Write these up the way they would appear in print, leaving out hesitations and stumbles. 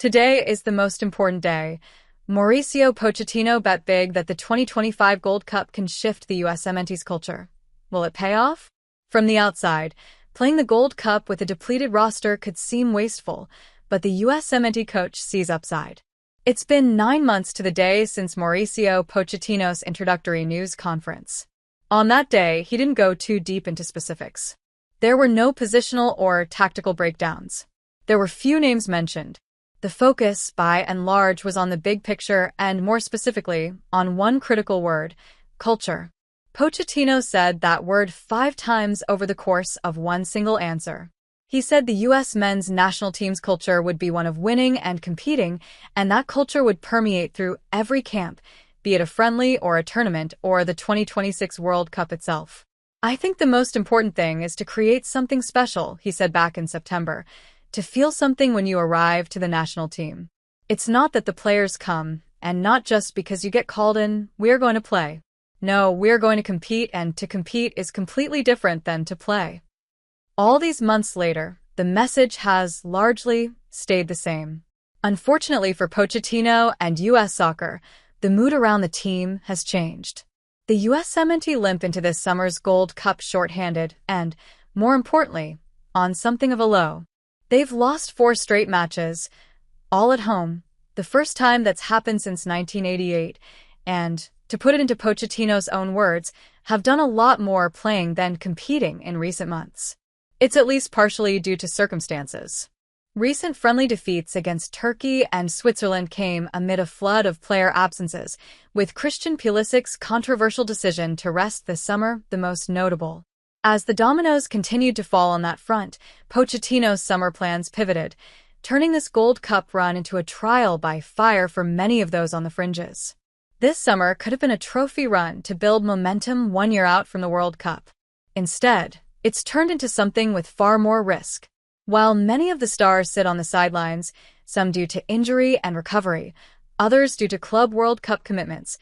Today is the most important day. Mauricio Pochettino bet big that the 2025 Gold Cup can shift the USMNT's culture. Will it pay off? From the outside, playing the Gold Cup with a depleted roster could seem wasteful, but the USMNT coach sees upside. It's been 9 months to the day since Mauricio Pochettino's introductory news conference. On that day, he didn't go too deep into specifics. There were no positional or tactical breakdowns. There were few names mentioned. The focus, by and large, was on the big picture and, more specifically, on one critical word: culture. Pochettino said that word 5 times over the course of one single answer. He said the U.S. men's national team's culture would be one of winning and competing, and that culture would permeate through every camp, be it a friendly or a tournament or the 2026 World Cup itself. "I think the most important thing is to create something special," he said back in September. To feel something when you arrive to the national team. It's not that the players come, and not just because you get called in, we're going to play. No, we're going to compete, and to compete is completely different than to play. All these months later, the message has largely stayed the same. Unfortunately for Pochettino and U.S. soccer, the mood around the team has changed. The USMNT limp into this summer's Gold Cup shorthanded and, more importantly, on something of a low. They've lost 4 straight matches, all at home, the first time that's happened since 1988, and, to put it into Pochettino's own words, have done a lot more playing than competing in recent months. It's at least partially due to circumstances. Recent friendly defeats against Turkey and Switzerland came amid a flood of player absences, with Christian Pulisic's controversial decision to rest this summer the most notable. As the dominoes continued to fall on that front, Pochettino's summer plans pivoted, turning this Gold Cup run into a trial by fire for many of those on the fringes. This summer could have been a trophy run to build momentum 1 year out from the World Cup. Instead, it's turned into something with far more risk. While many of the stars sit on the sidelines, some due to injury and recovery, others due to Club World Cup commitments,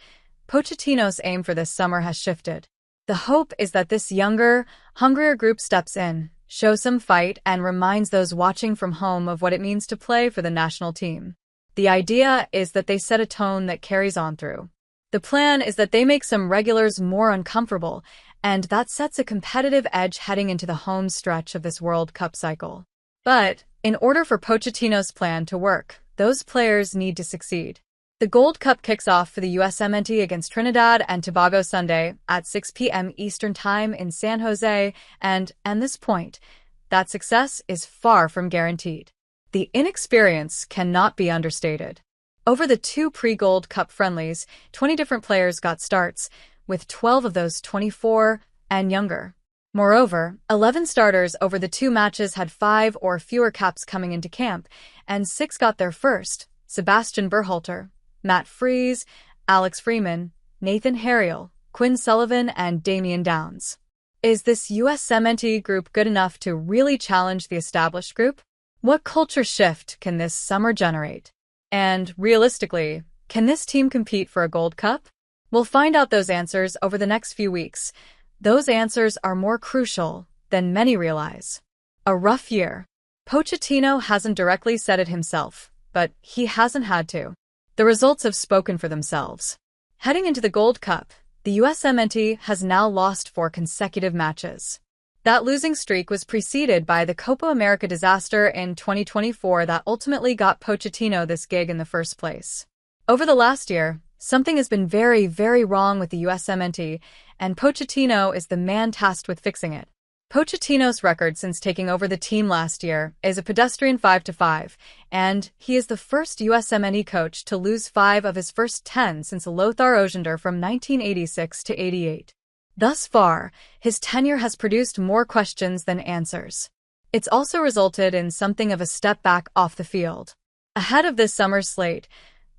Pochettino's aim for this summer has shifted. The hope is that this younger, hungrier group steps in, shows some fight, and reminds those watching from home of what it means to play for the national team. The idea is that they set a tone that carries on through. The plan is that they make some regulars more uncomfortable, and that sets a competitive edge heading into the home stretch of this World Cup cycle. But, in order for Pochettino's plan to work, those players need to succeed. The Gold Cup kicks off for the USMNT against Trinidad and Tobago Sunday at 6 p.m. Eastern Time in San Jose, and at this point, that success is far from guaranteed. The inexperience cannot be understated. Over the 2 pre-Gold Cup friendlies, 20 different players got starts, with 12 of those 24 and younger. Moreover, 11 starters over the 2 matches had 5 or fewer caps coming into camp, and 6 got their first: Sebastian Berhalter, Matt Freese, Alex Freeman, Nathan Harriel, Quinn Sullivan, and Damian Downs. Is this USMNT group good enough to really challenge the established group? What culture shift can this summer generate? And, realistically, can this team compete for a Gold Cup? We'll find out those answers over the next few weeks. Those answers are more crucial than many realize. A rough year. Pochettino hasn't directly said it himself, but he hasn't had to. The results have spoken for themselves. Heading into the Gold Cup, the USMNT has now lost 4 consecutive matches. That losing streak was preceded by the Copa America disaster in 2024 that ultimately got Pochettino this gig in the first place. Over the last year, something has been very, very wrong with the USMNT, and Pochettino is the man tasked with fixing it. Pochettino's record since taking over the team last year is a pedestrian 5-5, and he is the first USMNT coach to lose 5 of his first 10 since Lothar Osiander from 1986 to 88. Thus far, his tenure has produced more questions than answers. It's also resulted in something of a step back off the field. Ahead of this summer's slate,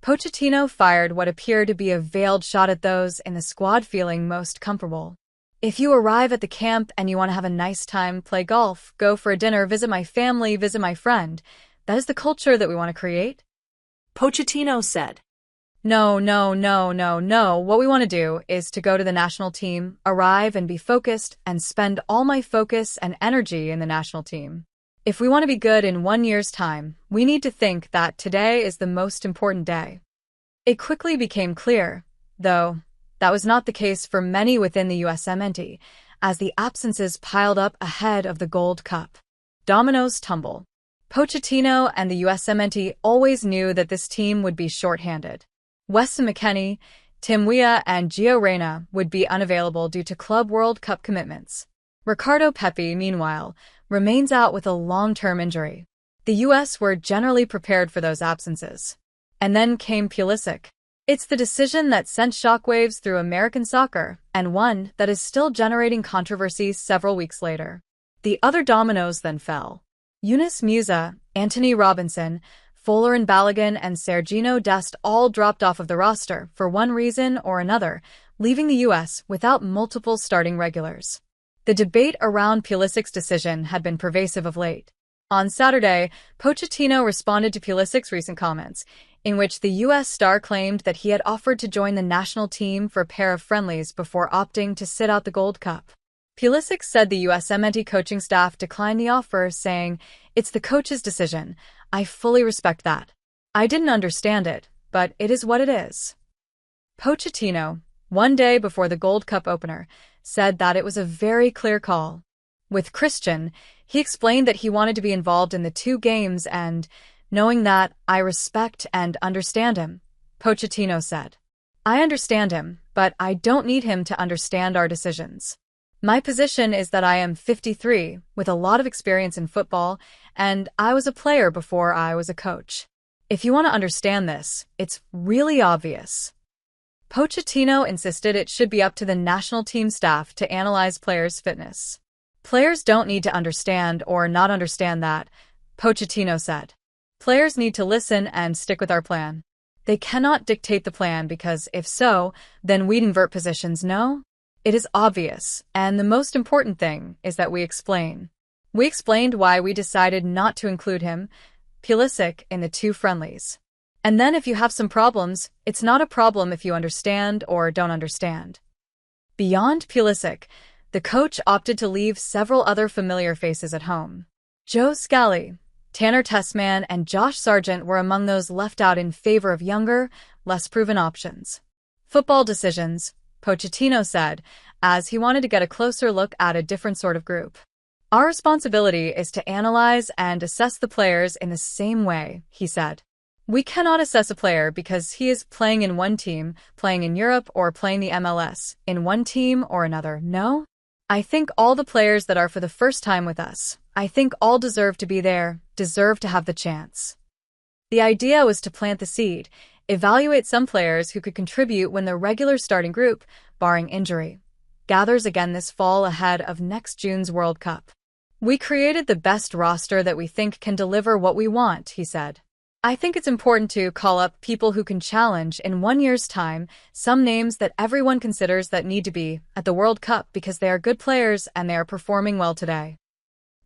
Pochettino fired what appeared to be a veiled shot at those in the squad feeling most comfortable. If you arrive at the camp and you want to have a nice time, play golf, go for a dinner, visit my family, visit my friend, that is the culture that we want to create? Pochettino said. No. What we want to do is to go to the national team, arrive and be focused, and spend all my focus and energy in the national team. If we want to be good in 1 year's time, we need to think that today is the most important day. It quickly became clear, though, that was not the case for many within the USMNT, as the absences piled up ahead of the Gold Cup. Dominoes tumble. Pochettino and the USMNT always knew that this team would be short-handed. Weston McKennie, Tim Weah, and Gio Reyna would be unavailable due to Club World Cup commitments. Ricardo Pepi, meanwhile, remains out with a long-term injury. The US were generally prepared for those absences. And then came Pulisic. It's the decision that sent shockwaves through American soccer, and one that is still generating controversy several weeks later. The other dominoes then fell. Yunus Musa, Anthony Robinson, Folarin Balogun, and Sergiño Dest all dropped off of the roster for one reason or another, leaving the US without multiple starting regulars. The debate around Pulisic's decision had been pervasive of late. On Saturday, Pochettino responded to Pulisic's recent comments, in which the US star claimed that he had offered to join the national team for a pair of friendlies before opting to sit out the Gold Cup. Pulisic said the USMNT coaching staff declined the offer, saying, "It's the coach's decision. I fully respect that. I didn't understand it, but it is what it is." Pochettino, one day before the Gold Cup opener, said that it was a very clear call. With Christian, he explained that he wanted to be involved in the two games and, knowing that, I respect and understand him, Pochettino said. I understand him, but I don't need him to understand our decisions. My position is that I am 53, with a lot of experience in football, and I was a player before I was a coach. If you want to understand this, it's really obvious. Pochettino insisted it should be up to the national team staff to analyze players' fitness. Players don't need to understand or not understand that, Pochettino said. Players need to listen and stick with our plan. They cannot dictate the plan because if so, then we'd invert positions, no? It is obvious, and the most important thing is that we explain. We explained why we decided not to include him, Pulisic, in the two friendlies. And then if you have some problems, it's not a problem if you understand or don't understand. Beyond Pulisic, the coach opted to leave several other familiar faces at home. Joe Scally, Tanner Tessman, and Josh Sargent were among those left out in favor of younger, less proven options. Football decisions, Pochettino said, as he wanted to get a closer look at a different sort of group. Our responsibility is to analyze and assess the players in the same way, he said. We cannot assess a player because he is playing in one team, playing in Europe, or playing the MLS, in one team or another, no? I think all the players that are for the first time with us, I think all deserve to be there, deserve to have the chance. The idea was to plant the seed, evaluate some players who could contribute when the regular starting group, barring injury, gathers again this fall ahead of next June's World Cup. We created the best roster that we think can deliver what we want, he said. I think it's important to call up people who can challenge in 1 year's time some names that everyone considers that need to be at the World Cup because they are good players and they are performing well today.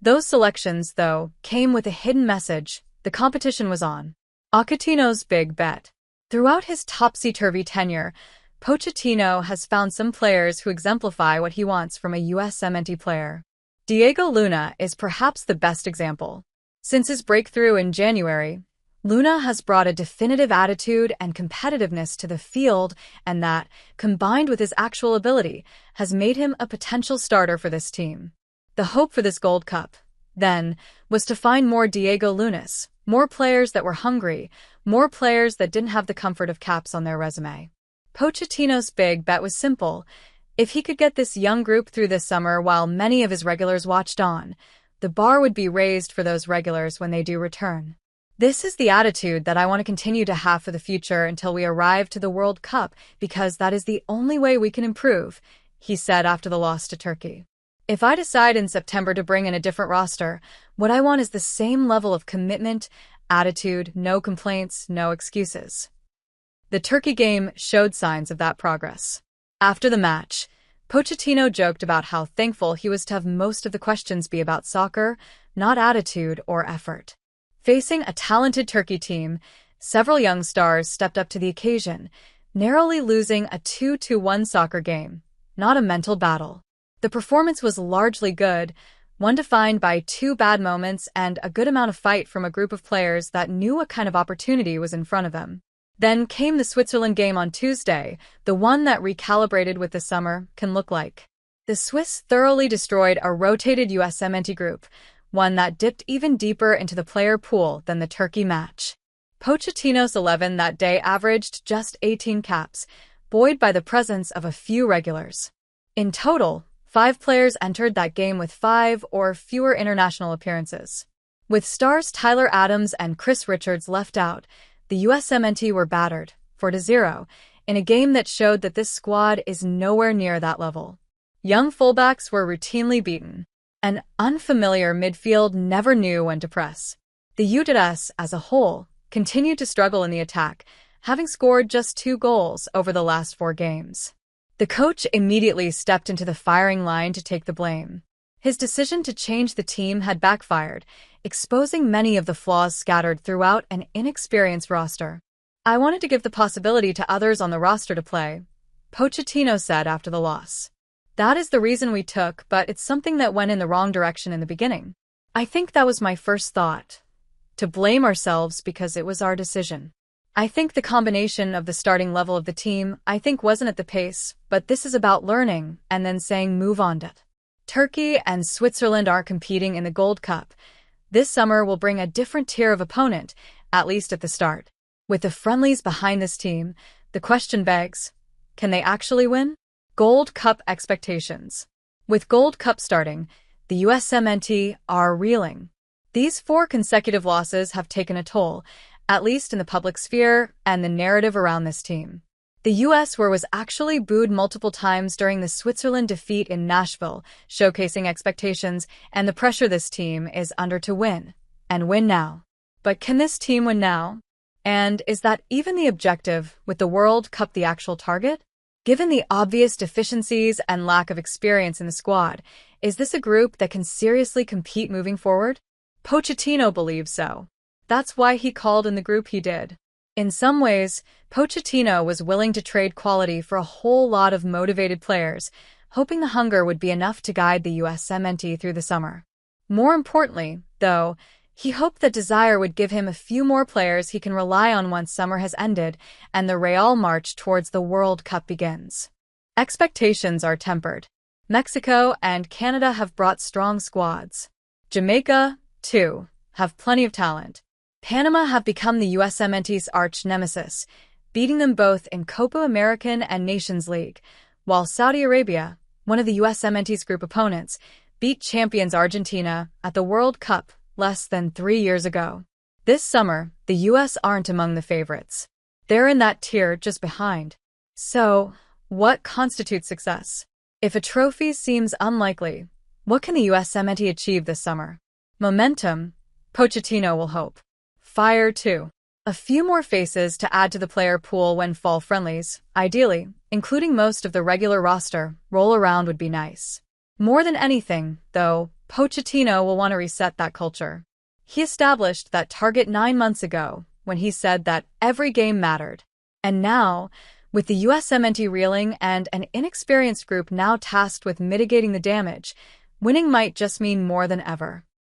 Those selections, though, came with a hidden message. The competition was on. Pochettino's big bet. Throughout his topsy-turvy tenure, Pochettino has found some players who exemplify what he wants from a USMNT player. Diego Luna is perhaps the best example. Since his breakthrough in January, Luna has brought a definitive attitude and competitiveness to the field, and that, combined with his actual ability, has made him a potential starter for this team. The hope for this Gold Cup, then, was to find more Diego Lunas, more players that were hungry, more players that didn't have the comfort of caps on their resume. Pochettino's big bet was simple. If he could get this young group through this summer while many of his regulars watched on, the bar would be raised for those regulars when they do return. This is the attitude that I want to continue to have for the future until we arrive to the World Cup, because that is the only way we can improve, he said after the loss to Turkey. If I decide in September to bring in a different roster, what I want is the same level of commitment, attitude, no complaints, no excuses. The Turkey game showed signs of that progress. After the match, Pochettino joked about how thankful he was to have most of the questions be about soccer, not attitude or effort. Facing a talented Turkey team, several young stars stepped up to the occasion, narrowly losing a 2-1 soccer game, not a mental battle. The performance was largely good, one defined by 2 bad moments and a good amount of fight from a group of players that knew what kind of opportunity was in front of them. Then came the Switzerland game on Tuesday, the one that recalibrated what the summer can look like. The Swiss thoroughly destroyed a rotated USMNT group, one that dipped even deeper into the player pool than the Turkey match. Pochettino's 11 that day averaged just 18 caps, buoyed by the presence of a few regulars. In total, 5 players entered that game with 5 or fewer international appearances. With stars Tyler Adams and Chris Richards left out, the USMNT were battered, 4-0, in a game that showed that this squad is nowhere near that level. Young fullbacks were routinely beaten. An unfamiliar midfield never knew when to press. The USMNT, as a whole, continued to struggle in the attack, having scored just 2 goals over the last 4 games. The coach immediately stepped into the firing line to take the blame. His decision to change the team had backfired, exposing many of the flaws scattered throughout an inexperienced roster. "I wanted to give the possibility to others on the roster to play," Pochettino said after the loss. "That is the reason we took, but it's something that went in the wrong direction in the beginning. I think that was my first thought, to blame ourselves because it was our decision. I think the combination of the starting level of the team, wasn't at the pace, but this is about learning and then saying move on to it." Turkey and Switzerland are competing in the Gold Cup. This summer will bring a different tier of opponent, at least at the start. With the friendlies behind this team, the question begs, can they actually win? Gold Cup expectations. With Gold Cup starting, the USMNT are reeling. These 4 consecutive losses have taken a toll, at least in the public sphere and the narrative around this team. The US was actually booed multiple times during the Switzerland defeat in Nashville, showcasing expectations and the pressure this team is under to win, and win now. But can this team win now? And is that even the objective, with the World Cup the actual target? Given the obvious deficiencies and lack of experience in the squad, is this a group that can seriously compete moving forward? Pochettino believes so. That's why he called in the group he did. In some ways, Pochettino was willing to trade quality for a whole lot of motivated players, hoping the hunger would be enough to guide the USMNT through the summer. More importantly, though, he hoped that desire would give him a few more players he can rely on once summer has ended and the Real march towards the World Cup begins. Expectations are tempered. Mexico and Canada have brought strong squads. Jamaica, too, have plenty of talent. Panama have become the USMNT's arch-nemesis, beating them both in Copa American and Nations League, while Saudi Arabia, one of the USMNT's group opponents, beat champions Argentina at the World Cup less than 3 years ago. This summer, the US aren't among the favorites. They're in that tier just behind. So, what constitutes success? If a trophy seems unlikely, what can the USMNT achieve this summer? Momentum, Pochettino will hope. Fire, too. A few more faces to add to the player pool when fall friendlies, ideally, including most of the regular roster, roll around would be nice. More than anything, though, Pochettino will want to reset that culture. He established that target 9 months ago when he said that every game mattered. And now, with the USMNT reeling and an inexperienced group now tasked with mitigating the damage, winning might just mean more than ever.